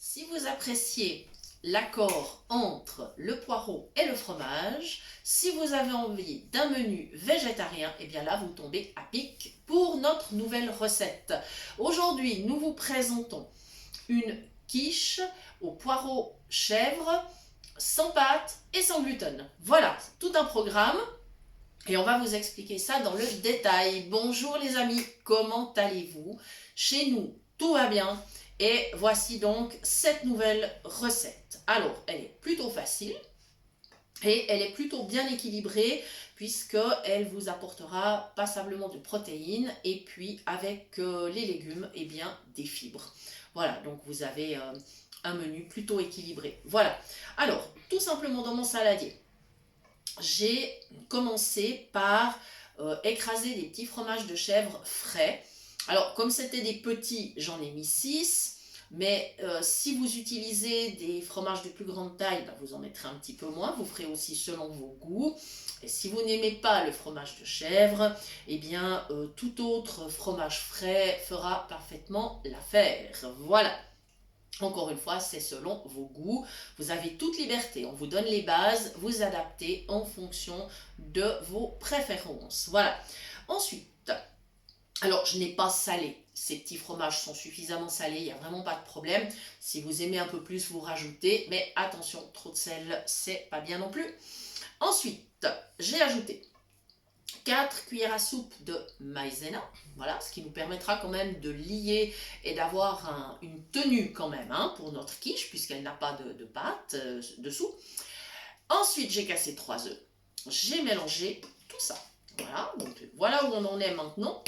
Si vous appréciez l'accord entre le poireau et le fromage, si vous avez envie d'un menu végétarien, et bien là vous tombez à pic pour notre nouvelle recette. Aujourd'hui, nous vous présentons une quiche au poireau chèvre, sans pâte et sans gluten. Voilà, tout un programme. Et on va vous expliquer ça dans le détail. Bonjour les amis, comment allez-vous? Chez nous, tout va bien. Et voici donc cette nouvelle recette. Alors, elle est plutôt facile et elle est plutôt bien équilibrée puisqu'elle vous apportera passablement de protéines et puis avec les légumes, eh bien, des fibres. Voilà, donc vous avez un menu plutôt équilibré. Voilà. Alors, tout simplement dans mon saladier, j'ai commencé par écraser des petits fromages de chèvre frais. Alors, comme c'était des petits, j'en ai mis 6. Mais si vous utilisez des fromages de plus grande taille, ben, vous en mettrez un petit peu moins. Vous ferez aussi selon vos goûts. Et si vous n'aimez pas le fromage de chèvre, eh bien, tout autre fromage frais fera parfaitement l'affaire. Voilà. Encore une fois, c'est selon vos goûts. Vous avez toute liberté. On vous donne les bases, vous adaptez en fonction de vos préférences. Voilà. Ensuite, alors je n'ai pas salé. Ces petits fromages sont suffisamment salés, il n'y a vraiment pas de problème. Si vous aimez un peu plus, vous rajoutez. Mais attention, trop de sel, c'est pas bien non plus. Ensuite, j'ai ajouté 4 cuillères à soupe de maïzena, voilà, ce qui nous permettra quand même de lier et d'avoir une tenue quand même pour notre quiche, puisqu'elle n'a pas de pâte dessous. Ensuite, j'ai cassé 3 œufs, j'ai mélangé tout ça. Voilà, donc voilà où on en est maintenant.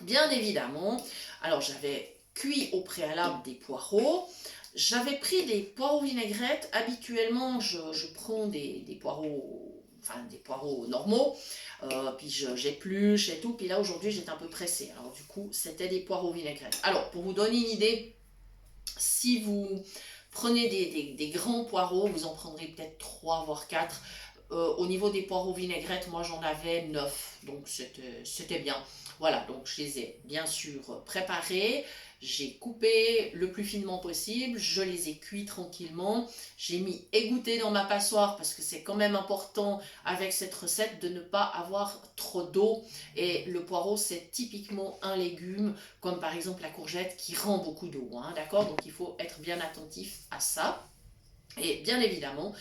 Bien évidemment, alors j'avais cuit au préalable des poireaux. J'avais pris des poireaux vinaigrettes. Habituellement, je prends des poireaux, enfin des poireaux normaux, puis j'épluche et tout. Puis là, aujourd'hui, j'étais un peu pressée. Alors du coup, c'était des poireaux vinaigrettes. Alors, pour vous donner une idée, si vous prenez des grands poireaux, vous en prendrez peut-être 3 voire 4. Au niveau des poireaux vinaigrettes, moi j'en avais 9, donc c'était bien. Voilà, donc je les ai bien sûr préparés, j'ai coupé le plus finement possible, je les ai cuits tranquillement, j'ai mis égoutter dans ma passoire parce que c'est quand même important avec cette recette de ne pas avoir trop d'eau. Et le poireau, c'est typiquement un légume, comme par exemple la courgette, qui rend beaucoup d'eau, d'accord? Donc il faut être bien attentif à ça. Et bien évidemment,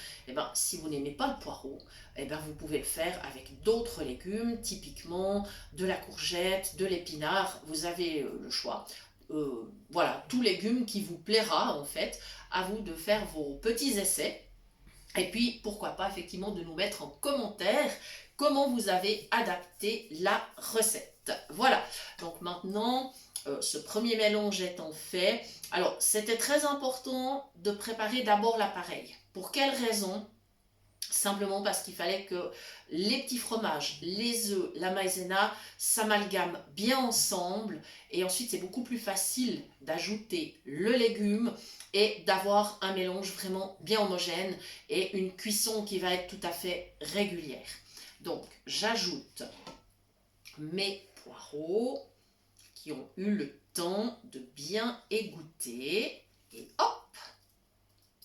si vous n'aimez pas le poireau, vous pouvez le faire avec d'autres légumes, typiquement de la courgette, de l'épinard, vous avez le choix. Voilà, tout légume qui vous plaira en fait, à vous de faire vos petits essais. Et puis, pourquoi pas effectivement de nous mettre en commentaire comment vous avez adapté la recette. Voilà, donc maintenant, ce premier mélange étant fait, alors c'était très important de préparer d'abord l'appareil. Pour quelle raison? Simplement parce qu'il fallait que les petits fromages, les œufs, la maïzena s'amalgament bien ensemble et ensuite c'est beaucoup plus facile d'ajouter le légume et d'avoir un mélange vraiment bien homogène et une cuisson qui va être tout à fait régulière. Donc j'ajoute mes poireaux qui ont eu le temps de bien égoutter et hop,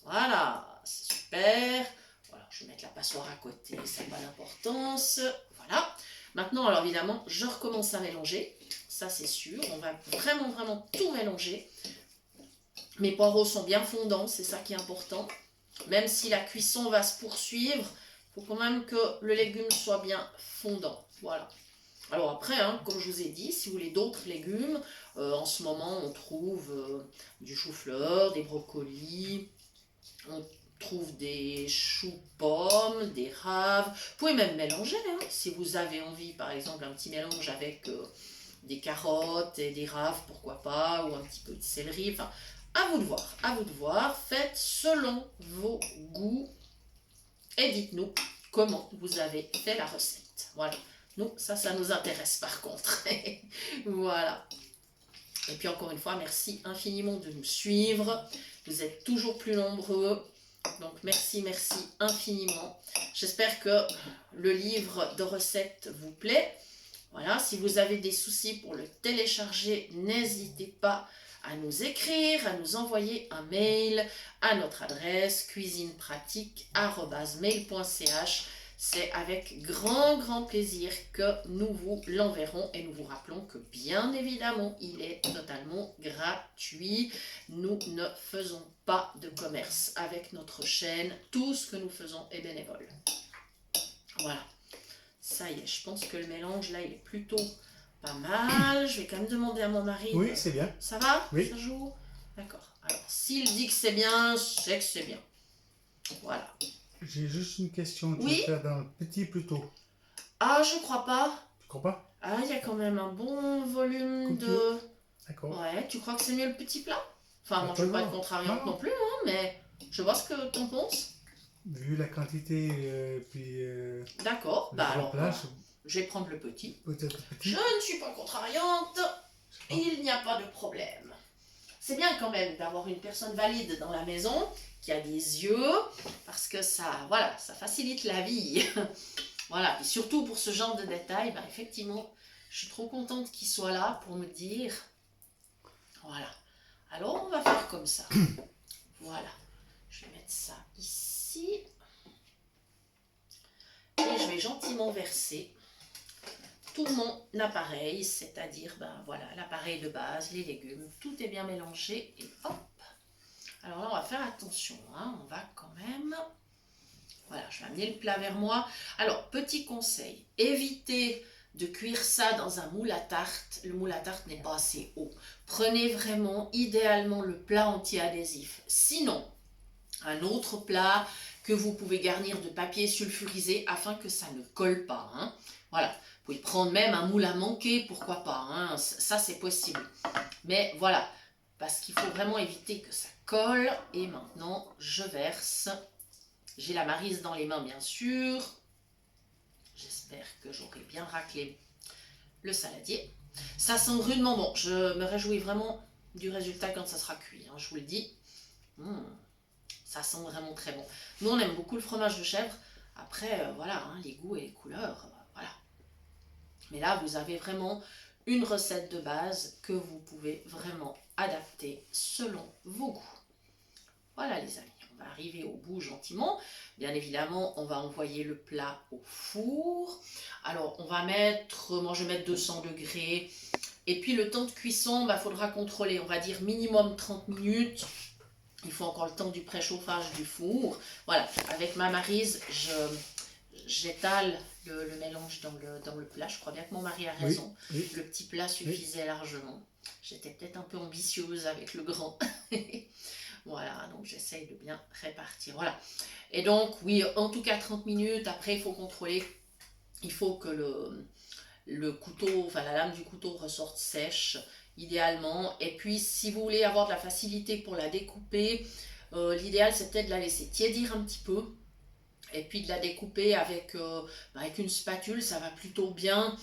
voilà, c'est super. Voilà, je vais mettre la passoire à côté, ça n'a pas d'importance. Voilà. Maintenant, alors évidemment, je recommence à mélanger. Ça, c'est sûr. On va vraiment tout mélanger. Mes poireaux sont bien fondants, c'est ça qui est important. Même si la cuisson va se poursuivre, il faut quand même que le légume soit bien fondant. Voilà. Alors après, comme je vous ai dit, si vous voulez d'autres légumes, en ce moment, on trouve du chou-fleur, des brocolis, on trouve des choux-pommes, des raves. Vous pouvez même mélanger, si vous avez envie, par exemple, un petit mélange avec des carottes et des raves, pourquoi pas, ou un petit peu de céleri. Enfin, à vous de voir, à vous de voir. Faites selon vos goûts et dites-nous comment vous avez fait la recette. Voilà. Nous, ça nous intéresse par contre. Voilà. Et puis encore une fois, merci infiniment de nous suivre. Vous êtes toujours plus nombreux. Donc merci infiniment. J'espère que le livre de recettes vous plaît. Voilà, si vous avez des soucis pour le télécharger, n'hésitez pas à nous écrire, à nous envoyer un mail à notre adresse cuisinepratique@mail.ch. C'est avec grand plaisir que nous vous l'enverrons et nous vous rappelons que bien évidemment, il est totalement gratuit. Nous ne faisons pas de commerce avec notre chaîne. Tout ce que nous faisons est bénévole. Voilà. Ça y est, je pense que le mélange là, il est plutôt pas mal. Je vais quand même demander à mon mari. Oui, c'est bien. Ça va? Oui. Ça joue? D'accord. Alors, s'il dit que c'est bien, c'est que c'est bien. Voilà. J'ai juste une question. Tu Oui? veux faire dans le petit plutôt? Ah, je crois pas. Tu crois pas? Ah, il y a quand même un bon volume Comme de... D'accord. Ouais, tu crois que c'est mieux le petit plat? Enfin, moi, je Pas veux pas être grave. contrariante Non. non plus, hein, mais je vois ce que t'en penses. Vu la quantité, puis D'accord. le Bah alors, remplage, je vais prendre le petit. peut-être Je petit. ne suis pas contrariante. Il n'y a pas de problème. C'est bien quand même d'avoir une personne valide dans la maison qui a des yeux, parce que ça, voilà, ça facilite la vie. Voilà, et surtout pour ce genre de détails, ben effectivement, je suis trop contente qu'il soit là pour me dire. Voilà. Alors, on va faire comme ça. Voilà. Je vais mettre ça ici. Et je vais gentiment verser tout mon appareil, c'est-à-dire, ben voilà, l'appareil de base, les légumes, tout est bien mélangé et hop. Alors là, on va faire attention, hein, on va quand même... Voilà, je vais amener le plat vers moi. Alors, petit conseil, évitez de cuire ça dans un moule à tarte. Le moule à tarte n'est pas assez haut. Prenez vraiment, idéalement, le plat anti-adhésif. Sinon, un autre plat que vous pouvez garnir de papier sulfurisé afin que ça ne colle pas. Hein. Voilà, vous pouvez prendre même un moule à manquer, pourquoi pas. Hein. Ça, c'est possible. Mais voilà, parce qu'il faut vraiment éviter que ça colle. Et maintenant, je verse... J'ai la maryse dans les mains, bien sûr. J'espère que j'aurai bien raclé le saladier. Ça sent rudement bon. Je me réjouis vraiment du résultat quand ça sera cuit, hein, je vous le dis. Ça sent vraiment très bon. Nous, on aime beaucoup le fromage de chèvre. Après, voilà, hein, les goûts et les couleurs, voilà. Mais là, vous avez vraiment une recette de base que vous pouvez vraiment adapter selon vos goûts. Voilà, les amis. On va arriver au bout gentiment. Bien évidemment, on va envoyer le plat au four. Alors, on va mettre, moi je vais mettre 200 degrés. Et puis le temps de cuisson, il faudra contrôler. On va dire minimum 30 minutes. Il faut encore le temps du préchauffage du four. Voilà, avec ma maryse, j'étale le mélange dans le plat. Je crois bien que mon mari a raison. Oui. Le petit plat suffisait largement. J'étais peut-être un peu ambitieuse avec le grand. Voilà, donc j'essaye de bien répartir. Voilà. Et donc, oui, en tout cas 30 minutes. Après, il faut contrôler. Il faut que le couteau, enfin la lame du couteau ressorte sèche, idéalement. Et puis, si vous voulez avoir de la facilité pour la découper, l'idéal, c'est peut-être de la laisser tiédir un petit peu. Et puis de la découper avec une spatule, ça va plutôt bien.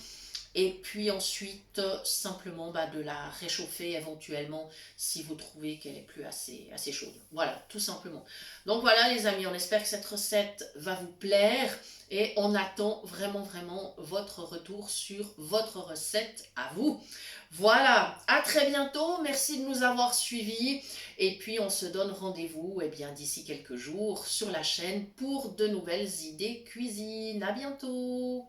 Et puis ensuite, simplement de la réchauffer éventuellement si vous trouvez qu'elle est plus assez chaude. Voilà, tout simplement. Donc voilà les amis, on espère que cette recette va vous plaire et on attend vraiment votre retour sur votre recette à vous. Voilà, à très bientôt, merci de nous avoir suivis et puis on se donne rendez-vous d'ici quelques jours sur la chaîne pour de nouvelles idées cuisine. À bientôt.